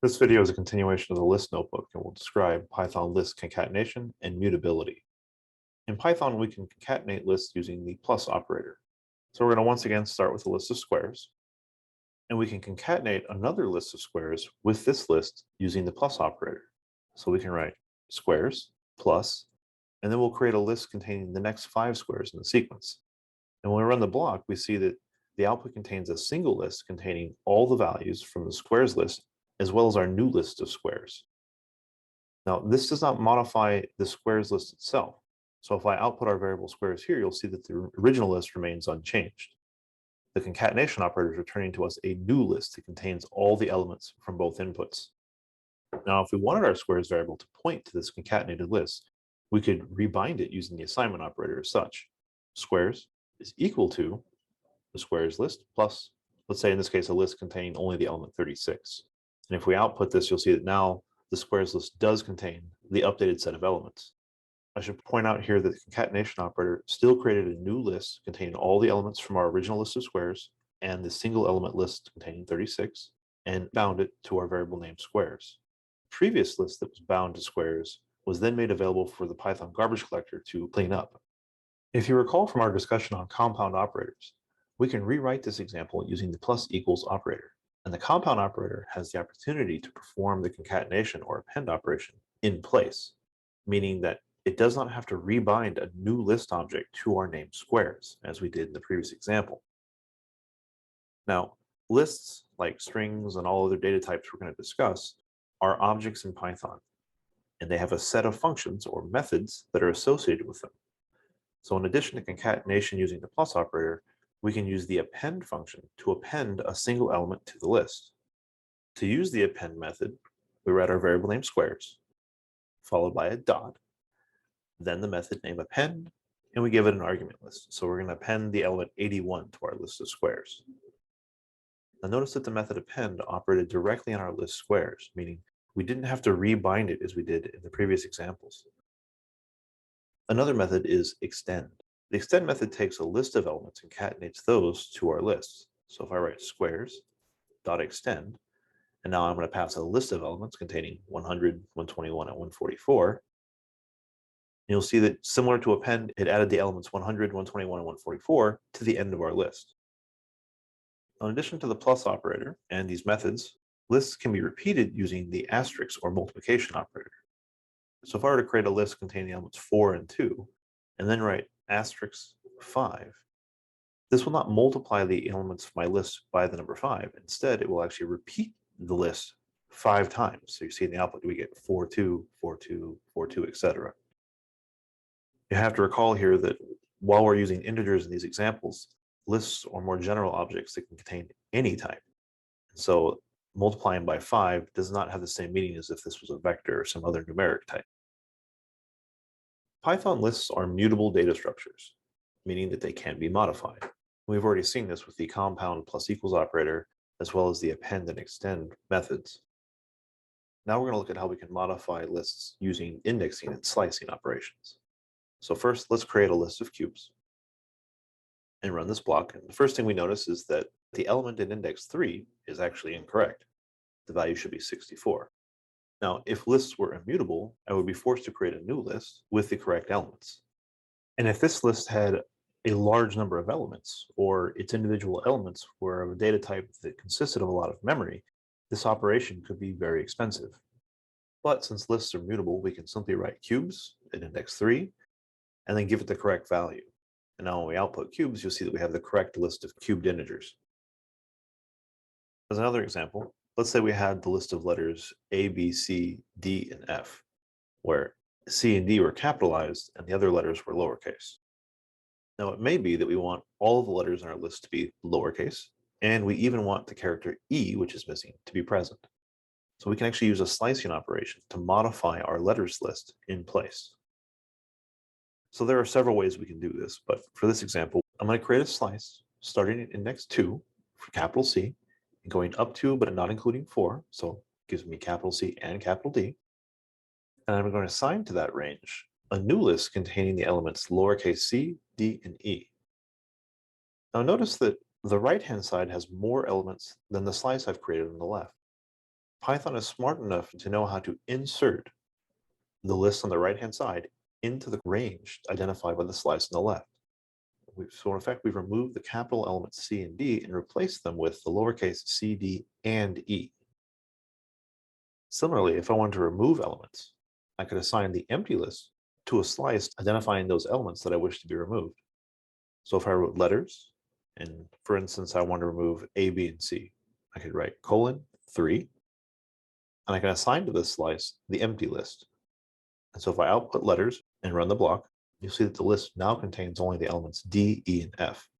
This video is a continuation of the list notebook and will describe Python list concatenation and mutability. In Python, we can concatenate lists using the plus operator. So we're going to once again start with a list of squares, and we can concatenate another list of squares with this list using the plus operator. So we can write squares plus, and then we'll create a list containing the next 5 squares in the sequence. And when we run the block, we see that the output contains a single list containing all the values from the squares list, as well as our new list of squares. Now, this does not modify the squares list itself. So if I output our variable squares here, you'll see that the original list remains unchanged. The concatenation operator is returning to us a new list that contains all the elements from both inputs. Now, if we wanted our squares variable to point to this concatenated list, we could rebind it using the assignment operator as such. Squares is equal to the squares list plus, let's say in this case, a list containing only the element 36. And if we output this, you'll see that now the squares list does contain the updated set of elements. I should point out here that the concatenation operator still created a new list containing all the elements from our original list of squares and the single element list containing 36, and bound it to our variable name squares. The previous list that was bound to squares was then made available for the Python garbage collector to clean up. If you recall from our discussion on compound operators, we can rewrite this example using the plus equals operator. And the compound operator has the opportunity to perform the concatenation or append operation in place, meaning that it does not have to rebind a new list object to our named squares, as we did in the previous example. Now, lists, like strings and all other data types we're going to discuss, are objects in Python, and they have a set of functions or methods that are associated with them. So in addition to concatenation using the plus operator, we can use the append function to append a single element to the list. To use the append method, we write our variable name squares, followed by a dot, then the method name append, and we give it an argument list. So we're going to append the element 81 to our list of squares. Now notice that the method append operated directly on our list squares, meaning we didn't have to rebind it as we did in the previous examples. Another method is extend. The extend method takes a list of elements and concatenates those to our lists. So if I write squares dot extend, and now I'm going to pass a list of elements containing 100, 121, and 144, you'll see that similar to append, it added the elements 100, 121, and 144 to the end of our list. In addition to the plus operator and these methods, lists can be repeated using the asterisk or multiplication operator. So if I were to create a list containing the elements 4 and 2, and then write asterisk 5, this will not multiply the elements of my list by the number 5. Instead, it will actually repeat the list 5 times. So you see in the output, we get 4, 2, 4, 2, 4, 2, etc. You have to recall here that while we're using integers in these examples, lists are more general objects that can contain any type. So multiplying by 5 does not have the same meaning as if this was a vector or some other numeric type. Python lists are mutable data structures, meaning that they can be modified. We've already seen this with the compound plus equals operator, as well as the append and extend methods. Now we're going to look at how we can modify lists using indexing and slicing operations. So first, let's create a list of cubes and run this block. And the first thing we notice is that the element in index 3 is actually incorrect. The value should be 64. Now, if lists were immutable, I would be forced to create a new list with the correct elements. And if this list had a large number of elements, or its individual elements were of a data type that consisted of a lot of memory, this operation could be very expensive. But since lists are mutable, we can simply write cubes in index 3, and then give it the correct value. And now when we output cubes, you'll see that we have the correct list of cubed integers. As another example, let's say we had the list of letters A, B, C, D, and F, where C and D were capitalized and the other letters were lowercase. Now it may be that we want all of the letters in our list to be lowercase, and we even want the character E, which is missing, to be present. So we can actually use a slicing operation to modify our letters list in place. So there are several ways we can do this, but for this example, I'm going to create a slice starting at index 2 for capital C, and going up to but not including 4, so it gives me capital C and capital D. And I'm going to assign to that range a new list containing the elements lowercase c, d, and e. Now notice that the right-hand side has more elements than the slice I've created on the left. Python is smart enough to know how to insert the list on the right-hand side into the range identified by the slice on the left. So in effect, we've removed the capital elements C and D and replaced them with the lowercase c, d, and e. Similarly, if I wanted to remove elements, I could assign the empty list to a slice identifying those elements that I wish to be removed. So if I wrote letters, and for instance, I want to remove A, B, and C, I could write :3, and I can assign to this slice the empty list. And so if I output letters and run the block, you'll see that the list now contains only the elements D, E, and F.